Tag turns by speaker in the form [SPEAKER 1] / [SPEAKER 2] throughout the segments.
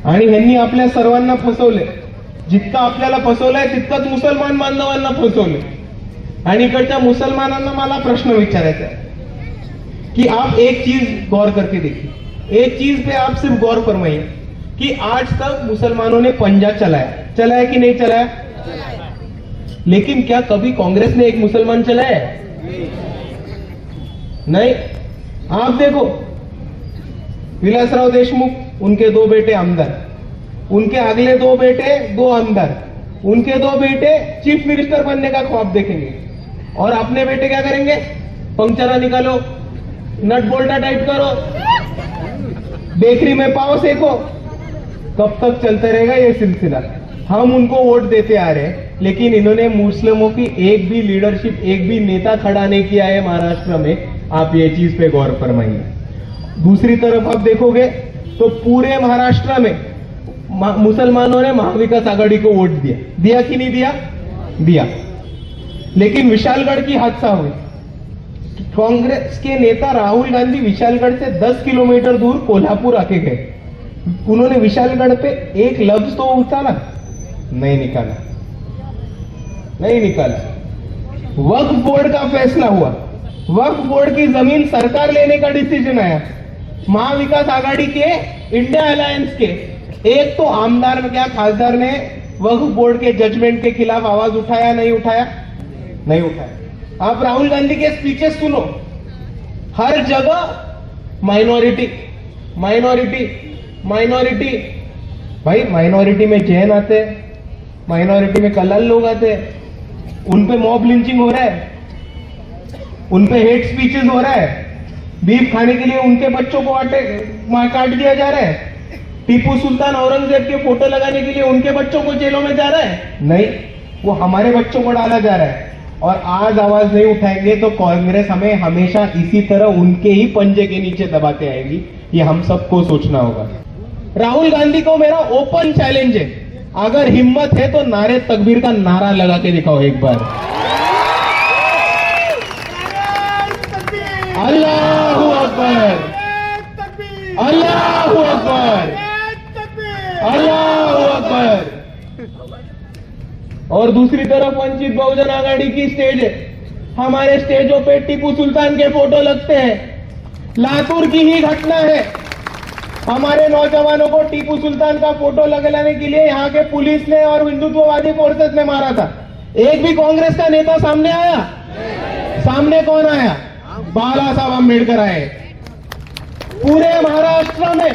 [SPEAKER 1] आणि ह्यांनी आपल्या सर्वांना फसवले. जितकं आपल्याला फसवलंय तितकंच मुसलमान बांधवांना फसवले. आणि इकडच्या मुसलमानांना मला प्रश्न विचारायचा है कि आप एक चीज गौर करके देखिए, एक चीज पे आप सिर्फ गौर फरमाइए कि आज तक मुसलमानों ने पंजा चलाया कि नहीं चलाया? लेकिन क्या कभी कांग्रेस ने एक मुसलमान चलाया? नहीं. आप देखो, विलासराव देशमुख, उनके 2 बेटे आमदार, उनके अगले 2 बेटे 2 आमदार, उनके 2 बेटे चीफ मिनिस्टर बनने का ख्वाब देखेंगे. और अपने बेटे क्या करेंगे? पंक्चरा निकालो, नट बोल्टा टाइट करो, बेकरी में पाव सेको. कब तक चलते रहेगा ये सिलसिला? हम उनको वोट देते आ रहे हैं, लेकिन इन्होंने मुस्लिमों की एक भी लीडरशिप, एक भी नेता खड़ा नहीं किया है महाराष्ट्र में. आप ये चीज पे गौर फरमाइए. दूसरी तरफ आप देखोगे तो पूरे महाराष्ट्र में मुसलमानों ने महाविकास आघाड़ी को वोट दिया कि नहीं दिया? दिया. लेकिन विशालगढ़ की हादसा हुई. कांग्रेस के नेता राहुल गांधी विशालगढ़ से 10 किलोमीटर दूर कोल्हापुर आके गए. उन्होंने विशालगढ़ पे एक लफ्ज तो उतारा नहीं निकाला. वक्फ बोर्ड का फैसला हुआ, वक्फ बोर्ड की जमीन सरकार लेने का डिसीजन आया. महाविकास आघाड़ी के, इंडिया अलायंस के एक तो आमदार क्या खासदार ने वक्फ बोर्ड के जजमेंट के खिलाफ आवाज उठाया? नहीं उठाया? नहीं उठाया. आप राहुल गांधी के स्पीचेस सुनो, हर जगह माइनॉरिटी माइनॉरिटी माइनॉरिटी. भाई माइनॉरिटी में जैन आते हैं, माइनॉरिटी में कल्लाल लोग आते हैं, उन पे मॉब लिंचिंग हो रहा है, उन पे हेट स्पीचेस हो रहा है. बीफ खाने के लिए उनके बच्चों को काट दिया जा रहा है. टीपू सुल्तान औरंगजेब के फोटो लगाने के लिए उनके बच्चों को जेलों में जा रहा है. नहीं, वो हमारे बच्चों को डाला जा रहा है. और आज आवाज नहीं उठाएंगे तो कांग्रेस हमें हमेशा इसी तरह उनके ही पंजे के नीचे दबाते आएगी. ये हम सबको सोचना होगा. राहुल गांधी को मेरा ओपन चैलेंज है, अगर हिम्मत है तो नारे तकबीर का नारा लगा के दिखाओ एक बार. अल्लाहू अकबर, अल्लाहू अकबर, अल्लाहू अकबर. और दूसरी तरफ वंचित बहुजन आघाड़ी की स्टेज है. हमारे स्टेजों पे टीपू सुल्तान के फोटो लगते हैं. लातूर की ही घटना है, हमारे नौजवानों को टीपू सुल्तान का फोटो लगाने के लिए यहाँ के पुलिस ने और हिंदुत्ववादी फोर्सेस ने मारा था. एक भी कांग्रेस का नेता सामने आया? सामने कौन आया? बाला साहब अम्बेडकर आए. पूरे महाराष्ट्र में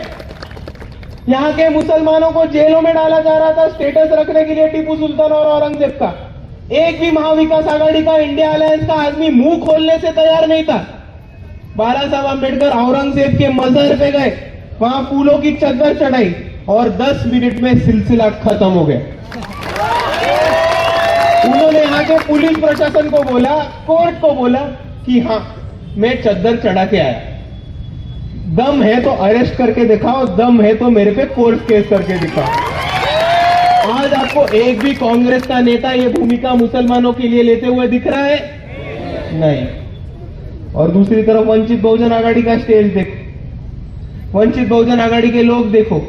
[SPEAKER 1] यहाँ के मुसलमानों को जेलों में डाला जा रहा था स्टेटस रखने के लिए टीपू सुल्तान और औरंगजेब का. एक भी महाविकास आघाड़ी का, इंडिया अलायंस का आदमी मुंह खोलने से तैयार नहीं था. बाला साहब अम्बेडकर औरंगजेब के मजहर पे गए, वहां फूलों की चद्दर चढ़ाई और 10 मिनट में सिलसिला खत्म हो गया. उन्होंने यहाँ के पुलिस प्रशासन को बोला, कोर्ट को बोला कि हाँ मैं चद्दर चढ़ा के आया. दम है तो अरेस्ट करके दिखाओ, दम है तो मेरे पे कोर्ट केस करके दिखाओ. आज आपको एक भी कांग्रेस का नेता ये भूमिका मुसलमानों के लिए लेते हुए दिख रहा है? नहीं. और दूसरी तरफ वंचित बहुजन आघाड़ी का स्टेज देखो, वंचित बहुजन आघाड़ी के लोग देखो.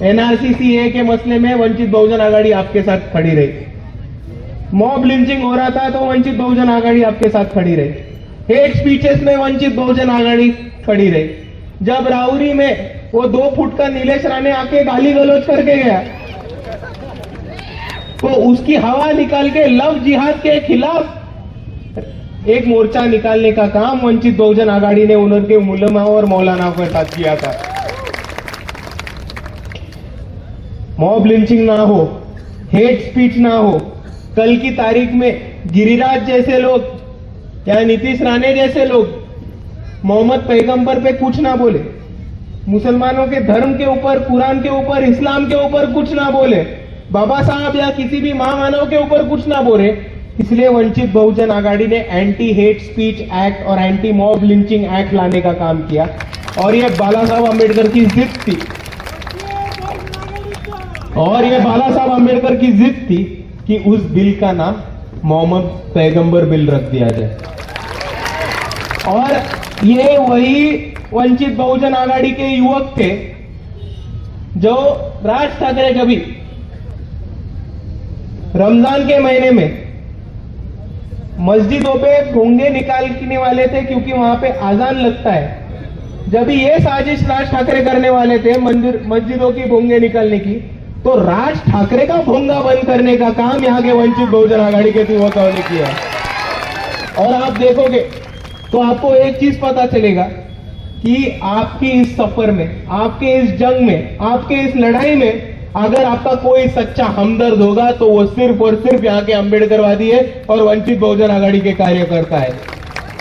[SPEAKER 1] एनआरसी सीए के मसले में वंचित बहुजन आघाड़ी आपके साथ खड़ी रही. मॉब लिंचिंग हो रहा था तो वंचित बहुजन आघाड़ी आपके साथ खड़ी रही. हेट स्पीचेस में वंचित बहुजन आघाड़ी खड़ी रही. जब राउरी में वो 2 फुट का नीलेश राणे आके गाली गलौज करके गया तो उसकी हवा निकाल के लव जिहाद के खिलाफ एक मोर्चा निकालने का काम वंचित बहुजन आघाड़ी ने उनके उलमाओं और मौलानाओं के साथ किया था. मॉब लिंचिंग ना हो, हेट स्पीच ना हो. कल की तारीख में गिरिराज जैसे लोग या नीतीश राणे जैसे लोग मोहम्मद पैगंबर पे कुछ ना बोले, मुसलमानों के धर्म के ऊपर, कुरान के ऊपर, इस्लाम के ऊपर कुछ ना बोले, बाबा साहब या किसी भी महामानव के ऊपर कुछ ना बोले. इसलिए वंचित बहुजन आघाड़ी ने एंटी हेट स्पीच एक्ट और एंटी मॉब लिंचिंग एक्ट लाने का काम किया. और ये बाला साहब अम्बेडकर की जिद थी, और ये बाला साहब अम्बेडकर की जिद थी कि उस बिल का नाम मोहम्मद पैगंबर बिल रख दिया जाए. और ये वही वंचित बहुजन आघाड़ी के युवक थे जो राज ठाकरे कभी रमजान के महीने में मस्जिदों पे भोंगे निकालने वाले थे क्योंकि वहां पे आजान लगता है। जब ये साजिश राज ठाकरे करने वाले थे मस्जिदों की भोंगे निकालने की, तो राज ठाकरे का भोंगा बंद करने का काम यहाँ के वंचित बहुजन आघाड़ी के तिवकाओं ने किया। और आप देखोगे तो आपको एक चीज पता चलेगा कि आपकी इस सफर में, आपके इस जंग में, आपके इस लड़ाई में अगर आपका कोई सच्चा हमदर्द होगा तो वो सिर्फ और सिर्फ यहाँ के अंबेडकरवादी है और वंचित बहुजन आघाड़ी के कार्यकर्ता है।